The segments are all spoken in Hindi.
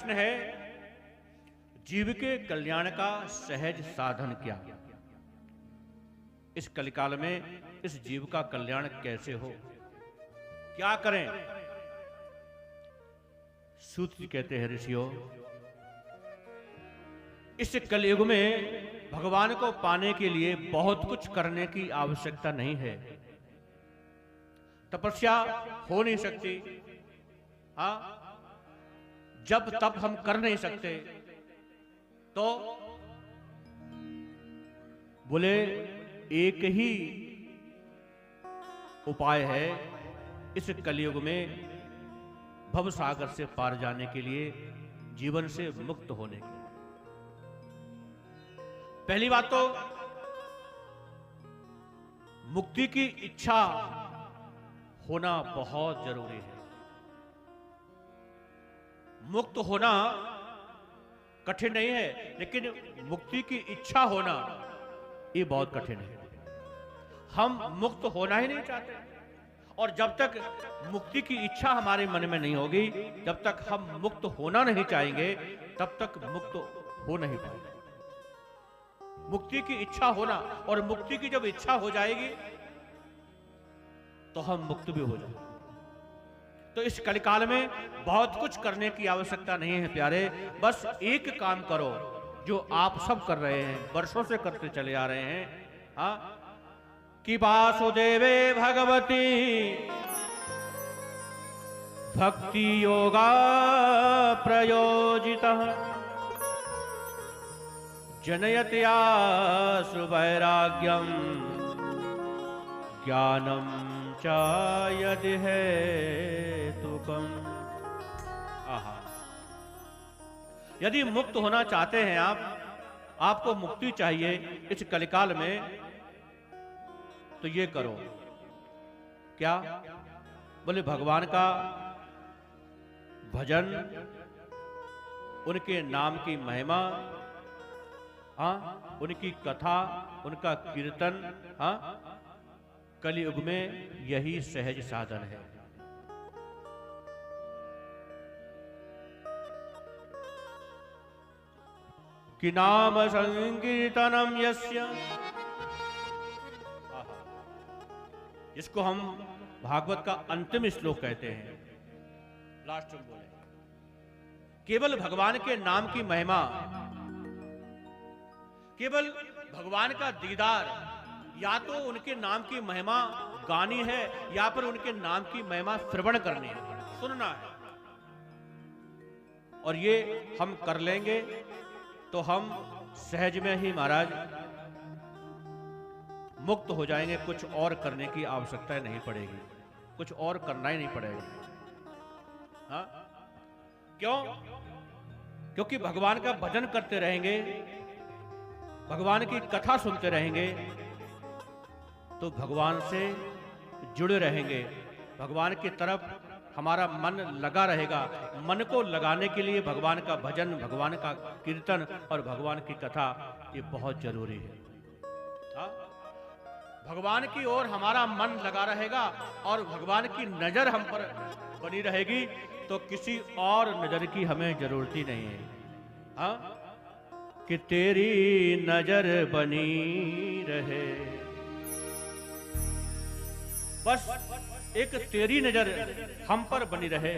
प्रश्न है, जीव के कल्याण का सहज साधन क्या? इस कलिकाल में इस जीव का कल्याण कैसे हो, क्या करें? सूत जी कहते हैं, ऋषियों, इस कलयुग में भगवान को पाने के लिए बहुत कुछ करने की आवश्यकता नहीं है। तपस्या हो नहीं सकती, हाँ, जब तब हम कर नहीं सकते, तो बोले एक ही उपाय है इस कलयुग में भव सागर से पार जाने के लिए, जीवन से मुक्त होने के लिए। पहली बात तो मुक्ति की इच्छा होना बहुत जरूरी है। मुक्त होना कठिन नहीं है, लेकिन मुक्ति की इच्छा होना ये बहुत कठिन है। हम मुक्त होना ही नहीं चाहते, और जब तक मुक्ति की इच्छा हमारे मन में नहीं होगी, जब तक हम मुक्त होना नहीं चाहेंगे, तब तक मुक्त हो नहीं पाएंगे। मुक्ति की इच्छा होना, और मुक्ति की जब इच्छा हो जाएगी तो हम मुक्त भी हो जाएंगे। तो इस कलिकाल में बहुत कुछ करने की आवश्यकता नहीं है प्यारे, बस एक काम करो जो आप सब कर रहे हैं, वर्षों से करते चले आ रहे हैं, हाँ, कि वासुदेवे भगवती भक्ति योगा प्रयोजितः जनयति आशु वैराग्यम ज्ञानम च यदि हेतुकम्। आहा, यदि मुक्त होना चाहते हैं आप, आपको मुक्ति चाहिए इस कलिकाल में, तो ये करो। क्या? बोले भगवान का भजन, उनके नाम की महिमा, हाँ, उनकी कथा, उनका कीर्तन, हाँ, कलियुग में यही सहज साधन है। कि नाम संकीर्तनम यस्य, जिसको हम भागवत का अंतिम श्लोक कहते हैं, लास्ट में बोले, केवल भगवान के नाम की महिमा, केवल भगवान का दीदार, या तो उनके नाम की महिमा गानी है, या फिर उनके नाम की महिमा श्रवण करनी है, सुनना है। और ये हम कर लेंगे तो हम सहज में ही महाराज मुक्त हो जाएंगे। कुछ और करने की आवश्यकता नहीं पड़ेगी, कुछ और करना ही नहीं पड़ेगा। हाँ? क्यों? क्योंकि भगवान का भजन करते रहेंगे, भगवान की कथा सुनते रहेंगे, तो भगवान से जुड़े रहेंगे, भगवान की तरफ हमारा मन लगा रहेगा। मन को लगाने के लिए भगवान का भजन, भगवान का कीर्तन और भगवान की कथा ये बहुत जरूरी है। हाँ? भगवान की ओर हमारा मन लगा रहेगा और भगवान की नजर हम पर बनी रहेगी, तो किसी और नजर की हमें जरूरत ही नहीं है। हाँ? कि तेरी नजर बनी रहे, बस एक तेरी नजर हम पर बनी रहे,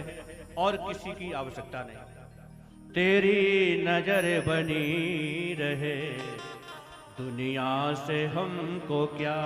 और किसी की आवश्यकता नहीं। तेरी नजर बनी रहे, दुनिया से हमको क्या।